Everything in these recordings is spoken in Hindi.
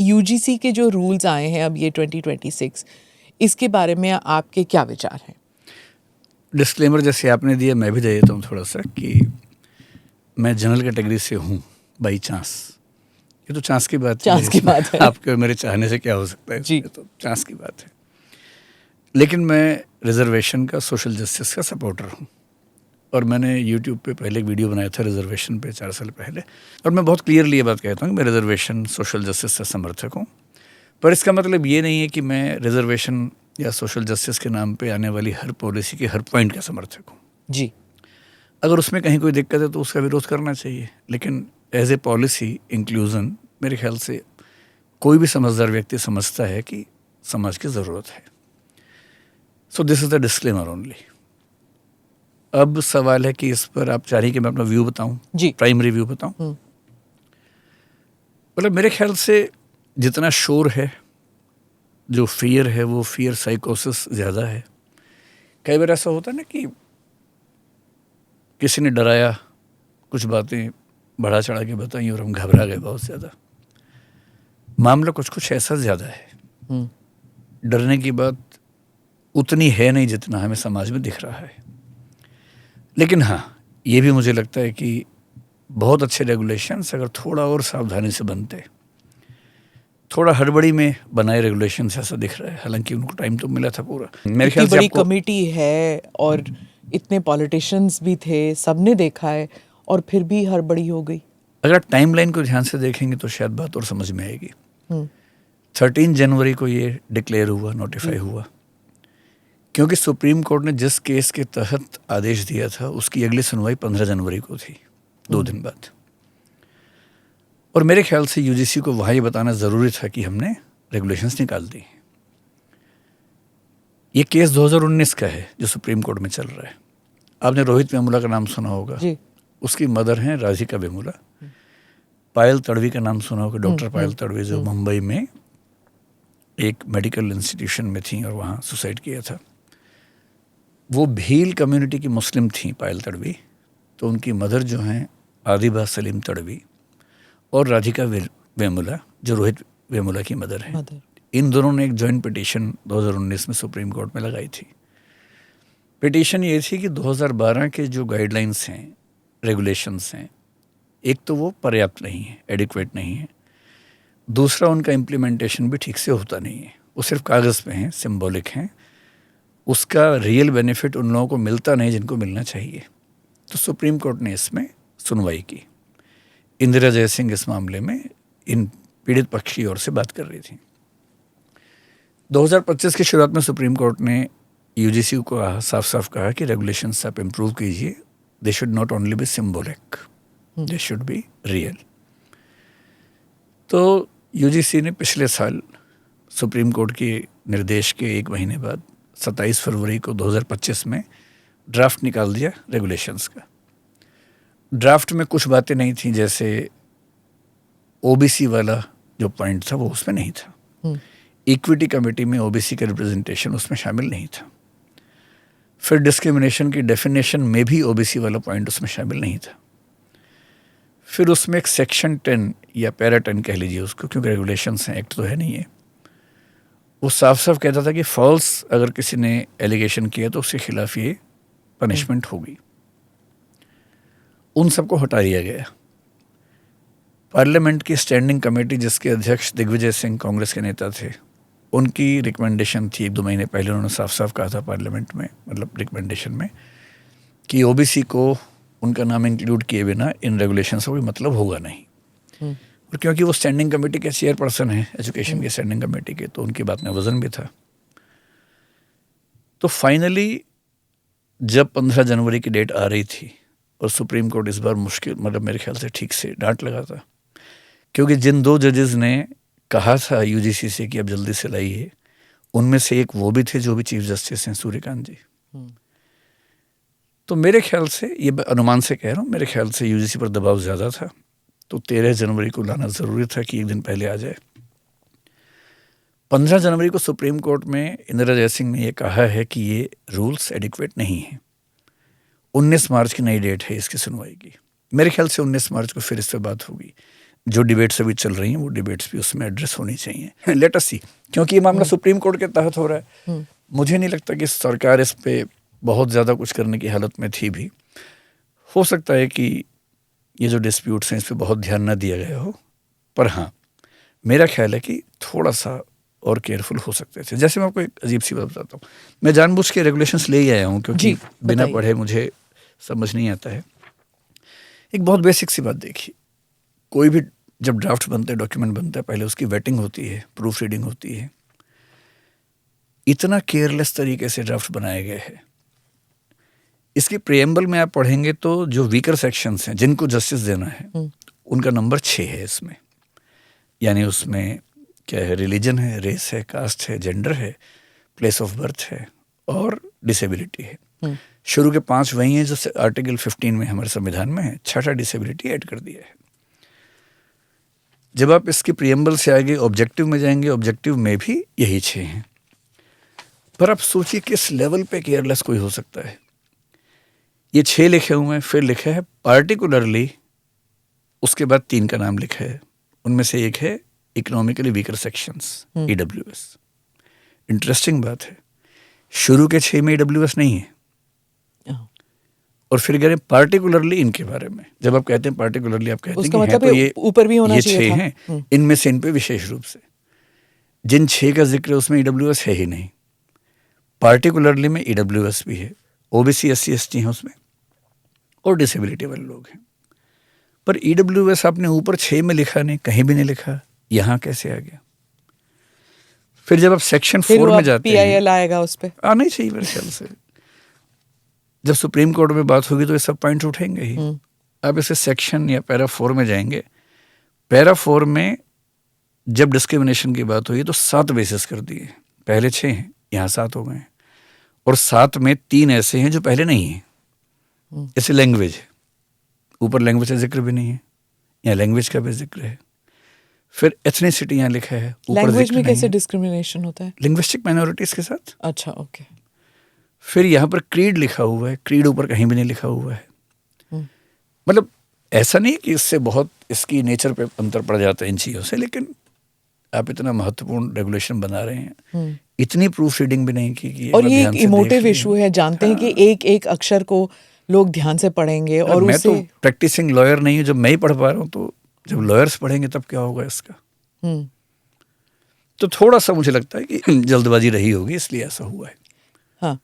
यूजीसी के जो रूल्स आए हैं अब ये 2026, इसके बारे में आपके क्या विचार हैं? डिस्क्लेमर जैसे आपने दिया मैं भी दे देता हूँ थोड़ा सा कि मैं जनरल कैटेगरी से हूँ बाई चांस। ये तो चांस की बात चांस की बात है। आपके और मेरे चाहने से क्या हो सकता है, जी। तो चांस की बात है। लेकिन मैं रिजर्वेशन का, सोशल जस्टिस का सपोर्टर हूँ और मैंने यूट्यूब पे पहले एक वीडियो बनाया था रिजर्वेशन पे 4 साल पहले, और मैं बहुत क्लियरली ये बात कहता हूँ कि मैं रिजर्वेशन, सोशल जस्टिस का समर्थक हूँ। पर इसका मतलब ये नहीं है कि मैं रिजर्वेशन या सोशल जस्टिस के नाम पे आने वाली हर पॉलिसी के हर पॉइंट का समर्थक हूँ। जी। अगर उसमें कहीं कोई दिक्कत है तो उसका विरोध करना चाहिए, लेकिन एज ए पॉलिसी इंक्लूजन मेरे ख्याल से कोई भी समझदार व्यक्ति समझता है कि समाज की ज़रूरत है। So this is the disclaimer only. अब सवाल है कि इस पर आप चाह रही कि मैं अपना व्यू बताऊं, जी। प्राइमरी व्यू बताऊं। मतलब मेरे ख्याल से जितना शोर है, जो फियर है, वो फियर साइकोसिस ज़्यादा है। कई बार ऐसा होता है ना कि किसी ने डराया, कुछ बातें बढ़ा चढ़ा के बताई और हम घबरा गए बहुत ज़्यादा। मामला कुछ कुछ ऐसा ज़्यादा है। डरने की बात उतनी है नहीं जितना हमें समाज में दिख रहा है। लेकिन हाँ, ये भी मुझे लगता है कि बहुत अच्छे रेगुलेशंस अगर थोड़ा और सावधानी से बनते, थोड़ा हड़बड़ी में बनाए रेगुलेशंस ऐसा दिख रहा है। हालांकि उनको टाइम तो मिला था पूरा। मेरे ख्याल से बड़ी कमेटी है और इतने पॉलिटिशियंस भी थे, सबने देखा है और फिर भी हड़बड़ी हो गई। अगर टाइमलाइन को ध्यान से देखेंगे तो शायद बात और समझ में आएगी। 13 जनवरी को ये डिक्लेयर हुआ, नोटिफाई हुआ, क्योंकि सुप्रीम कोर्ट ने जिस केस के तहत आदेश दिया था उसकी अगली सुनवाई 15 जनवरी को थी, 2 दिन बाद। और मेरे ख्याल से यूजीसी को वहाँ ये बताना ज़रूरी था कि हमने रेगुलेशंस निकाल दी। ये केस 2019 का है जो सुप्रीम कोर्ट में चल रहा है। आपने रोहित वेमुला का नाम सुना होगा जी। उसकी मदर हैं राधिका वेमुला। पायल तड़वी का नाम सुना होगा, डॉक्टर पायल तड़वी, जो मुंबई में एक मेडिकल इंस्टीट्यूशन में थी और वहाँ सुसाइड किया था। वो भील कम्युनिटी की मुस्लिम थी पायल तड़वी, तो उनकी मदर जो हैं आदिबा सलीम तड़वी और राधिका वेमुला जो रोहित वेमुला की मदर है, इन दोनों ने एक जॉइंट पिटीशन 2019 में सुप्रीम कोर्ट में लगाई थी। पिटीशन ये थी कि 2012 के जो गाइडलाइंस हैं, रेगुलेशंस हैं, एक तो वो पर्याप्त नहीं है, एडिक्वेट नहीं है। दूसरा, उनका इम्प्लीमेंटेशन भी ठीक से होता नहीं है, वो सिर्फ कागज़ पे हैं, सिंबॉलिक हैं। उसका रियल बेनिफिट उन लोगों को मिलता नहीं जिनको मिलना चाहिए। तो सुप्रीम कोर्ट ने इसमें सुनवाई की। इंदिरा जयसिंह इस मामले में इन पीड़ित पक्ष की ओर से बात कर रही थी। 2025 की शुरुआत में सुप्रीम कोर्ट ने यूजीसी को साफ साफ कहा कि रेगुलेशंस आप इम्प्रूव कीजिए, they should not only be symbolic, they should be real. तो यूजीसी ने पिछले साल सुप्रीम कोर्ट के निर्देश के 1 महीने बाद 27 फरवरी को 2025 में ड्राफ्ट निकाल दिया रेगुलेशंस का। ड्राफ्ट में कुछ बातें नहीं थी, जैसे ओबीसी वाला जो पॉइंट था वो उसमें नहीं था। इक्विटी कमेटी में ओबीसी का रिप्रेजेंटेशन उसमें शामिल नहीं था। फिर डिस्क्रिमिनेशन की डेफिनेशन में भी ओबीसी वाला पॉइंट उसमें शामिल नहीं था। फिर उसमें एक सेक्शन 10 या पैरा 10 कह लीजिए उसको, क्योंकि रेगुलेशंस हैं, एक्ट तो है नहीं है, वो साफ साफ कहता था कि फॉल्स अगर किसी ने एलिगेशन किया तो उसके खिलाफ ये पनिशमेंट होगी। उन सबको हटा दिया गया। पार्लियामेंट की स्टैंडिंग कमेटी जिसके अध्यक्ष दिग्विजय सिंह कांग्रेस के नेता थे, उनकी रिकमेंडेशन थी 1-2 महीने पहले, उन्होंने साफ साफ कहा था पार्लियामेंट में, मतलब रिकमेंडेशन में, कि ओबीसी को उनका नाम इंक्लूड किए बिना इन रेगुलेशन से कोई मतलब होगा नहीं। और क्योंकि वो स्टैंडिंग कमेटी के चेयरपर्सन है, एजुकेशन की स्टैंडिंग कमेटी के, तो उनकी बात में वजन भी था। तो फाइनली जब 15 जनवरी की डेट आ रही थी और सुप्रीम कोर्ट इस बार मुश्किल, मतलब मेरे ख्याल से ठीक से डांट लगा था, क्योंकि जिन 2 जजेस ने कहा था यूजीसी से कि अब जल्दी से लाइए, उनमें से एक वो भी थे जो भी चीफ जस्टिस हैं, सूर्यकांत जी। तो मेरे ख्याल से, ये अनुमान से कह रहा हूँ, मेरे ख्याल से यूजीसी पर दबाव ज़्यादा था, तो 13 जनवरी को लाना ज़रूरी था कि 1 दिन पहले आ जाए। 15 जनवरी को सुप्रीम कोर्ट में इंदिरा जयसिंह ने यह कहा है कि ये रूल्स एडिक्वेट नहीं हैं। 19 मार्च की नई डेट है इसकी सुनवाई की। मेरे ख्याल से 19 मार्च को फिर इस पर बात होगी। जो डिबेट्स अभी चल रही हैं वो डिबेट्स भी उसमें एड्रेस होनी चाहिए। लेट अस सी, क्योंकि ये मामला सुप्रीम कोर्ट के तहत हो रहा है, मुझे नहीं लगता कि सरकार इस पे बहुत ज़्यादा कुछ करने की हालत में थी भी। हो सकता है कि ये जो डिस्प्यूट्स हैं इस पर बहुत ध्यान न दिया गया हो, पर हाँ मेरा ख्याल है कि थोड़ा सा और केयरफुल हो सकते थे। जैसे मैं आपको एक अजीब सी बात बताता हूँ, मैं जानबूझ के रेगुलेशंस ले ही आया हूँ क्योंकि बिना पढ़े मुझे समझ नहीं आता है। एक बहुत बेसिक सी बात देखिए, कोई भी जब ड्राफ्ट बनता है, डॉक्यूमेंट बनता है, पहले उसकी वेटिंग होती है, प्रूफ रीडिंग होती है। इतना केयरलेस तरीके से ड्राफ्ट बनाए गए हैं, इसकी प्रिएम्बल में आप पढ़ेंगे तो जो वीकर सेक्शंस हैं जिनको जस्टिस देना है उनका नंबर 6 है इसमें। यानी उसमें क्या है, रिलीजन है, रेस है, कास्ट है, जेंडर है, प्लेस ऑफ बर्थ है और डिसेबिलिटी है। शुरू के 5 वही हैं जो आर्टिकल 15 में हमारे संविधान में है, 6ठा डिसेबिलिटी ऐड कर दिया है। जब आप इसकी प्रिएम्बल से आगे ऑब्जेक्टिव में जाएंगे, ऑब्जेक्टिव में भी यही 6 हैं। पर आप सोचिए किस लेवल पे केयरलेस कोई हो सकता है। ये 6 लिखे हुए हैं, फिर लिखा है पार्टिकुलरली, उसके बाद 3 का नाम लिखा है, उनमें से एक है economically weaker sections, EWS। Interesting बात है, शुरू के 6 में EWS नहीं है और फिर कह रहे हैं पार्टिकुलरली इनके बारे में। जब आप कहते हैं पार्टिकुलरली, आप कहते हैं कि मतलब तो ये ऊपर भी होना चाहिए, 6 हैं, इनमें से इन पे विशेष रूप से जिन 6 का जिक्र है उसमें EWS है ही नहीं। पार्टिकुलरली में EWS भी है, OBC SC ST हैं उसमें और डिसेबिलिटी वाले लोग हैं। पर EWS आपने ऊपर 6 में लिखा नहीं, कहीं भी नहीं लिखा, यहाँ कैसे आ गया? फिर जब आप सेक्शन 4 में जाते हैं, PIL आएगा उस पर, आना ही चाहिए मेरे ख्याल से। जब सुप्रीम कोर्ट में बात होगी तो ये सब पॉइंट उठेंगे ही। आप इसे सेक्शन या पैरा 4 में जाएंगे, पैरा 4 में जब डिस्क्रिमिनेशन की बात हुई तो 7 बेसिस कर दिए, पहले 6 हैं, यहाँ 7 हो गए हैं। और 7 में 3 ऐसे हैं जो पहले नहीं हैं। जैसे लैंग्वेज है, ऊपर लैंग्वेज का जिक्र भी नहीं है, यहाँ लैंग्वेज का भी जिक्र है। फिर एथनिसिटी यहाँ लिखा है, ऊपर लैंग्वेज में कैसे डिस्क्रिमिनेशन होता है? लिंग्विस्टिक माइनॉरिटीज के साथ। अच्छा, ओके। फिर यहाँ पर क्रीड लिखा हुआ है, क्रीड ऊपर कहीं भी नहीं लिखा हुआ है। मतलब ऐसा नहीं कि इससे बहुत इसकी नेचर पे अंतर पड़ जाता है इन चीज़ों से, लेकिन आप इतना महत्वपूर्ण रेगुलेशन बना रहे हैं, इतनी प्रूफ रीडिंग भी नहीं की। और ये एक इमोटिव इशू है, जानते हैं कि एक एक अक्षर को लोग ध्यान से पढ़ेंगे और मैं उससे। तो प्रैक्टिसिंग लॉयर नहीं हूँ, जब मैं ही पढ़ पा रहा हूँ तो जब लॉयर्स पढ़ेंगे तब क्या होगा इसका। तो थोड़ा सा मुझे लगता है कि जल्दबाजी रही होगी, इसलिए ऐसा हुआ है। हाँ,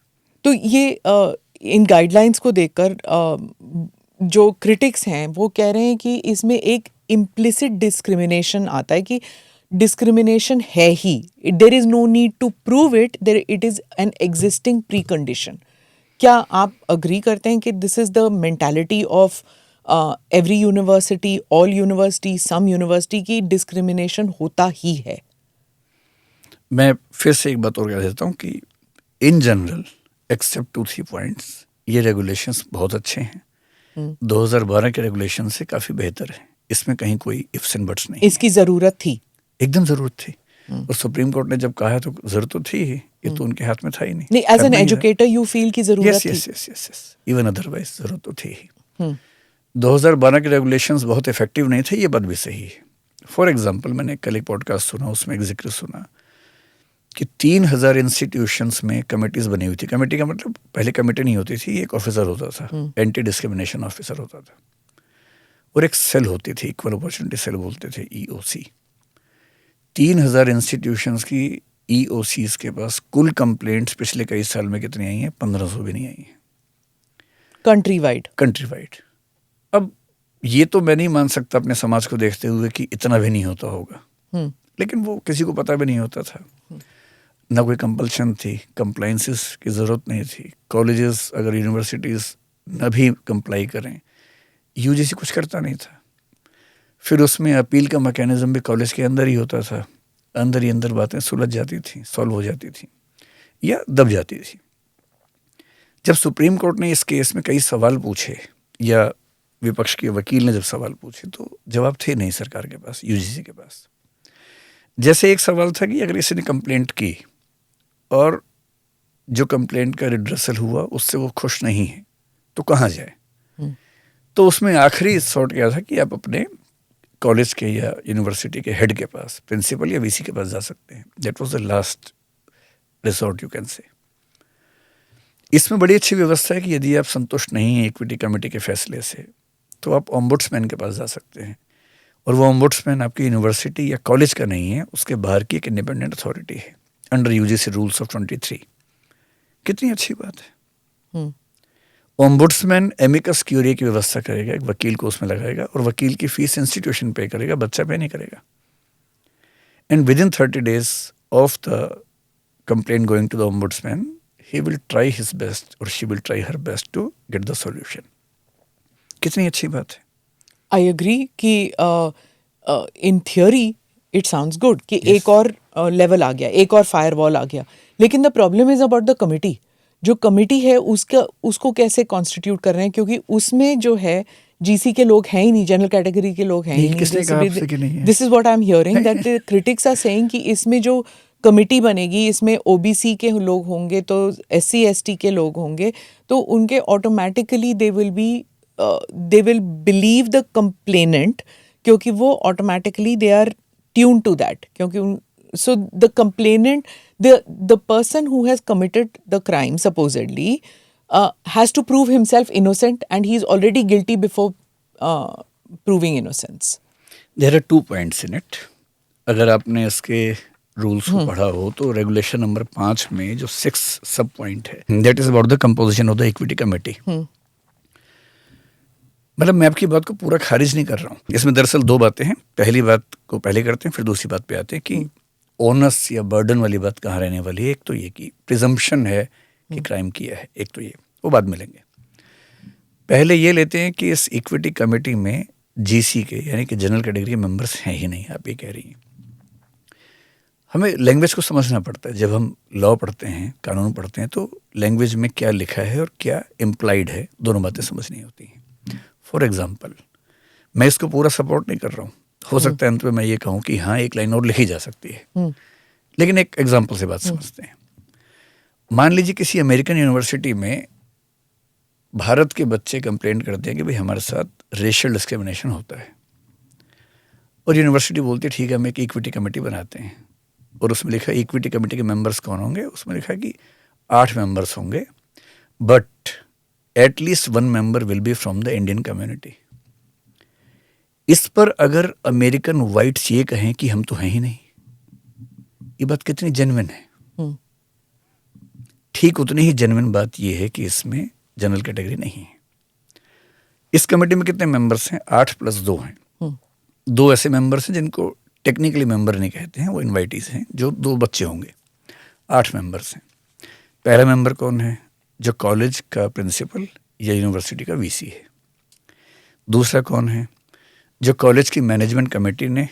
तो ये इन गाइडलाइंस को देखकर जो क्रिटिक्स हैं वो कह रहे हैं कि इसमें एक इम्प्लिसिट डिस्क्रिमिनेशन आता है कि डिस्क्रिमिनेशन है ही, there is no need to prove it, there it is an existing pre condition. क्या आप अग्री करते हैं कि this is the mentality of every university, all university, some university की डिस्क्रिमिनेशन होता ही है? मैं फिर से एक बात और कह देता हूँ कि इन जनरल एक्सेप्ट 2-3 पॉइंट्स, ये रेगुलेशंस बहुत अच्छे हैं। 2012 के रेगुलेशन से काफ़ी बेहतर है, इसमें कहीं कोई इफ्स एंड बट्स नहीं। इसकी ज़रूरत थी, एकदम ज़रूरत थी। और सुप्रीम कोर्ट ने जब कहा तो ज़रूरत तो थी ही, ये तो उनके हाथ में था ही नहीं। As an educator you feel की ज़रूरत थी? यस, इवन अदरवाइज ज़रूरत तो थी ही। 2012 के रेगुलेशंस बहुत इफेक्टिव नहीं थे, ये बात भी सही है। फॉर एग्जाम्पल, मैंने कल एक पॉडकास्ट सुना, उसमें एक जिक्र सुना कि 3000 इंस्टीट्यूशंस में कमेटीज बनी हुई थी। कमेटी का मतलब पहले कमेटी नहीं होती थी, एक ऑफिसर होता था, एंटी डिस्क्रिमिनेशन ऑफिसर होता था, और एक सेल होती थी, इक्वल अपॉर्चुनिटी सेल बोलते थे, EOC। 3000 इंस्टीट्यूशंस की EOCs के पास कुल कंप्लेंट्स पिछले कई साल में कितनी आई हैं? 1500 भी नहीं आई हैं, कंट्री वाइड। अब ये तो मैं नहीं मान सकता अपने समाज को देखते हुए कि इतना भी नहीं होता होगा, लेकिन वो किसी को पता भी नहीं होता था, ना कोई कंपल्शन थी, कंप्लाइंसेस की ज़रूरत नहीं थी। कॉलेजेस अगर यूनिवर्सिटीज़ न भी कंप्लाई करें, UGC कुछ करता नहीं था। फिर उसमें अपील का मैकेनिज्म भी कॉलेज के अंदर ही होता था, अंदर ही अंदर बातें सुलझ जाती थी, सॉल्व हो जाती थी या दब जाती थी। जब सुप्रीम कोर्ट ने इस केस में कई सवाल पूछे या विपक्ष के वकील ने जब सवाल पूछे तो जवाब थे नहीं सरकार के पास, UGC के पास। जैसे एक सवाल था कि अगर किसी ने कंप्लेंट की और जो कंप्लेंट का रिड्रेसल हुआ उससे वो खुश नहीं है तो कहाँ जाए? तो उसमें आखिरी सॉर्ट क्या था कि आप अपने कॉलेज के या यूनिवर्सिटी के हेड के पास, प्रिंसिपल या वीसी के पास जा सकते हैं। That was the last resort you can say. इसमें बड़ी अच्छी व्यवस्था है कि यदि आप संतुष्ट नहीं हैं इक्विटी कमेटी के फैसले से, तो आप ओम्बुड्समैन के पास जा सकते हैं, और वो ओम्बुड्समैन आपकी यूनिवर्सिटी या कॉलेज का नहीं है, उसके बाहर की एक इंडिपेंडेंट अथॉरिटी है अंडर यूजीसी रूल्स ऑफ 23। कितनी अच्छी बात है। ओम्बुड्समैन एमिकस क्यूरी की व्यवस्था करेगा, एक वकील को उसमें लगाएगा, और वकील की फीस इंस्टीट्यूशन पे करेगा, बच्चा पे नहीं करेगा। And within 30 days of the complaint going to the ombudsman, he will try his best or she will try her best to get the solution। कितनी अच्छी बात है। आई एग्री कि in theory it sounds good कि एक और लेवल आ गया, एक और फायरवॉल आ गया, लेकिन the problem is about the committee. जो कमिटी है उसको कैसे कॉन्स्टिट्यूट कर रहे हैं, क्योंकि उसमें जो है जीसी के लोग हैं ही नहीं, जनरल कैटेगरी के लोग हैं ही नहीं। This is what I am hearing that the critics are saying कि इसमें जो कमिटी बनेगी, इसमें ओबीसी के लोग होंगे, तो एससी एसटी के लोग होंगे, तो उनके automatically they will believe the complainant, क्योंकि वो automatically they are tune to that, क्योंकि so the complainant, the person who has committed the crime supposedly has to prove himself innocent, and he is already guilty before proving innocence. There are 2 points in it। अगर आपने इसके रूल्स को पढ़ा हो तो रेगुलेशन नंबर 5 में जो 6 सब पॉइंट है, that is about the composition of the equity committee. मतलब मैं आपकी बात को पूरा खारिज नहीं कर रहा हूँ, इसमें दरअसल 2 बातें हैं। पहली बात को पहले करते हैं, फिर दूसरी बात पे आते हैं कि ओनस या बर्डन वाली बात कहाँ रहने वाली है। एक तो ये कि प्रिजम्पशन है कि क्राइम किया है, एक तो ये, वो बाद में लेंगे। पहले ये लेते हैं कि इस इक्विटी कमेटी में जीसी के यानी कि जनरल कैटेगरी के मेंबर्स हैं ही नहीं, आप ये कह रही हैं। हमें लैंग्वेज को समझना पड़ता है। जब हम लॉ पढ़ते हैं, कानून पढ़ते हैं, तो लैंग्वेज में क्या लिखा है और क्या इम्प्लाइड है, दोनों बातें समझनी होती हैं। फॉर एग्जाम्पल, मैं इसको पूरा सपोर्ट नहीं कर रहा हूँ, हो सकता है अंत में मैं ये कहूँ कि हाँ एक लाइन और लिखी जा सकती है, लेकिन एक एग्जाम्पल से बात समझते हैं। मान लीजिए किसी अमेरिकन यूनिवर्सिटी में भारत के बच्चे कंप्लेंट करते हैं कि भाई हमारे साथ रेशियल डिस्क्रिमिनेशन होता है, और यूनिवर्सिटी बोलती है ठीक है हम एक इक्विटी कमेटी बनाते हैं, और उसमें लिखा इक्विटी कमेटी के मेंबर्स कौन होंगे, उसमें लिखा कि 8 मेंबर्स होंगे, but at least 1 member will be from the Indian community. इस पर अगर अमेरिकन वाइट्स ये कहें कि हम तो हैं ही नहीं, ये बात कितनी जेन्युइन है। ठीक उतनी ही जेन्युइन बात ये है कि इसमें जनरल कैटेगरी नहीं है। इस कमेटी में कितने मेंबर्स हैं? 8 + 2 हैं। 2 ऐसे मेंबर्स हैं जिनको टेक्निकली मेंबर नहीं कहते हैं, वो इनवाइटीज हैं, जो 2 बच्चे होंगे। 8 मेंबर्स हैं। पहला मेंबर कौन है? जो कॉलेज का प्रिंसिपल या यूनिवर्सिटी का वीसी है। दूसरा कौन है? जो कॉलेज की मैनेजमेंट कमेटी ने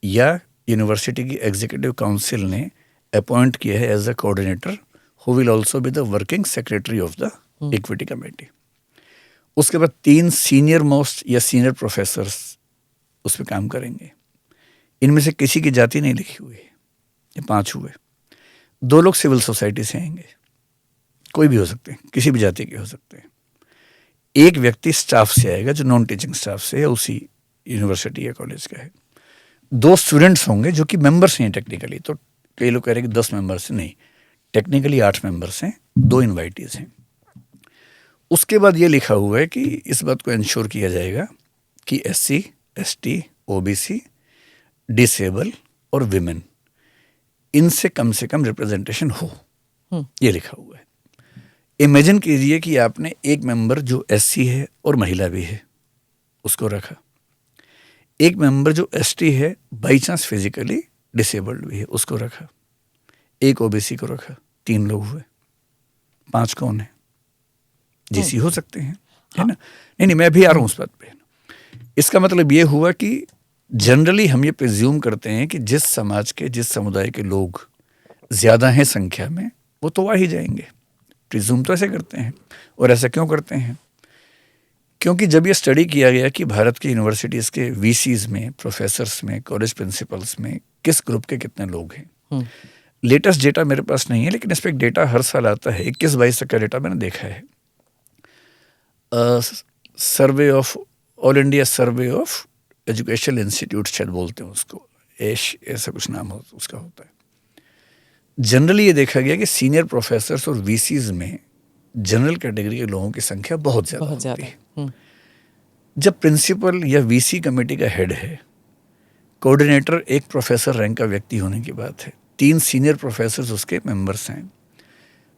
या यूनिवर्सिटी की एग्जीक्यूटिव काउंसिल ने अपॉइंट किया है as a coordinator, who will also be the working secretary of the equity committee. उसके बाद 3 सीनियर मोस्ट या सीनियर प्रोफेसर्स उस पर काम करेंगे। इनमें से किसी की जाति नहीं लिखी हुई है, ये 5 हुए। 2 लोग सिविल सोसाइटी से आएंगे, कोई भी हो सकते हैं, किसी भी जाति के हो सकते हैं। एक व्यक्ति स्टाफ से आएगा जो नॉन टीचिंग स्टाफ से है, उसी यूनिवर्सिटी या कॉलेज का है। 2 स्टूडेंट्स होंगे जो कि मेंबर्स हैं टेक्निकली, तो कई लोग कह रहे हैं कि 10 मेंबर्स नहीं, टेक्निकली 8 मेंबर्स हैं, 2 इनवाइटीज हैं। उसके बाद ये लिखा हुआ है कि इस बात को इंश्योर किया जाएगा कि SC, ST, OBC, डिसेबल और विमेन, इनसे कम से कम रिप्रेजेंटेशन हो, ये लिखा हुआ है। इमेजिन कीजिए कि आपने एक मेंबर जो SC है और महिला भी है उसको रखा, एक मेंबर जो ST है बाई चांस फिजिकली डिसेबल्ड भी है उसको रखा, एक OBC को रखा, 3 लोग हुए। 5 कौन है? जीसी हो सकते हैं, है ना? नहीं, मैं भी आ रहा हूँ उस बात पे। इसका मतलब ये हुआ कि जनरली हम ये प्रिज्यूम करते हैं कि जिस समाज के, जिस समुदाय के लोग ज़्यादा हैं संख्या में, वो तो आ ही जाएंगे। प्रिज्यूम तो ऐसे करते हैं। और ऐसा क्यों करते हैं? क्योंकि जब ये स्टडी किया गया कि भारत की यूनिवर्सिटीज़ के वीसीज में, प्रोफेसर्स में, कॉलेज प्रिंसिपल्स में किस ग्रुप के कितने लोग हैं, लेटेस्ट डेटा मेरे पास नहीं है, लेकिन इस पर एक डेटा हर साल आता है, 21-22 तक का डेटा मैंने देखा है। Survey of all India survey of educational institute शायद बोलते हैं उसको, ऐसा कुछ नाम हो उसका होता है। जनरली ये देखा गया कि सीनियर प्रोफेसर्स और वीसीज में जनरल कैटेगरी के लोगों की संख्या बहुत ज़्यादा होती है। जब प्रिंसिपल या वीसी कमेटी का हेड है, कोऑर्डिनेटर एक प्रोफेसर रैंक का व्यक्ति होने की बात है, 3 सीनियर प्रोफेसर्स उसके मेंबर्स हैं।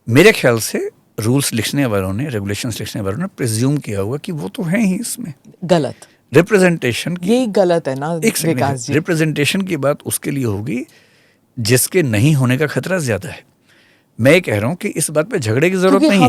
मेरे ख्याल से रूल्स लिखने वालों ने, रेगुलेशंस लिखने वालों ने प्रिज्यूम किया हुआ कि वो तो हैं ही इसमें। गलत रिप्रेजेंटेशन की, यही गलत है ना विकास जी। रिप्रेजेंटेशन की बात उसके लिए होगी जिसके नहीं होने का खतरा ज्यादा है। मैं कह रहा हूं कि इस बात पे झगड़े की जरूरत नहीं है।